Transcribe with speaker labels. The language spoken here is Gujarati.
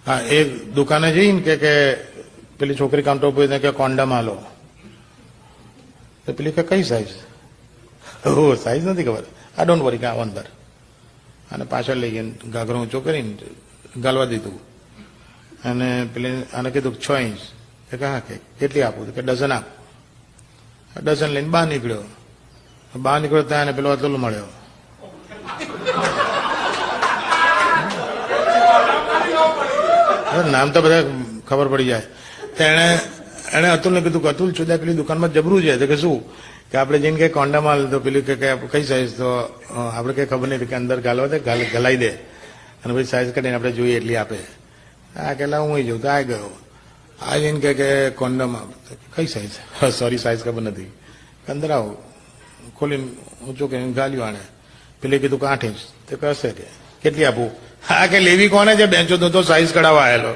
Speaker 1: હા, એ દુકાને જઈને કે પેલી છોકરી કાઉન્ટર ઉપર કે કોન્ડમ આલો, તો પેલી કે કઈ સાઈઝ? ઓ સાઈઝ નથી ખબર, આ ડોન્ટ વરી, કે અંદર. અને પાછળ લઈ ગઈને ઘાઘરો ઊંચો કરીને ગાલવા દીધું. અને પેલી આને કીધું 6 ઇંચ. કે હા, કે કેટલી આપું? કે ડઝન આપ. ડઝન લઈને બહાર નીકળ્યો. બહાર નીકળ્યો ત્યાં પેલો અતુલ મળ્યો. નામ તો બધા ખબર પડી જાય. તો એને અતુલને કીધું કે અતુલ છુદા પેલી દુકાનમાં જબરું છે. તો કે શું? કે આપણે જઈને કે કોન્ડામાં તો પેલું કે કઈ સાઈઝ? તો આપણે કઈ ખબર નહીં કે અંદર ગાલવા દે, ગલાઈ દે અને પછી સાઈઝ કાઢીને આપણે જોઈએ એટલી આપે. આ કેલા હું જઉં તો આ ગયો. આ જઈને કે કોન્ડમ કઈ સાઈઝ? સોરી, સાઈઝ ખબર નથી. અંદર આવો, ખોલીને ઊંચો કરીને ગાલ્યું આને. પેલે કીધું કે 8 ઇંચ. તો કશે કે કેટલી આપું? હા, કે લેવી કોને છે બેંચો તો સાઈઝ કઢાવવા આવેલો.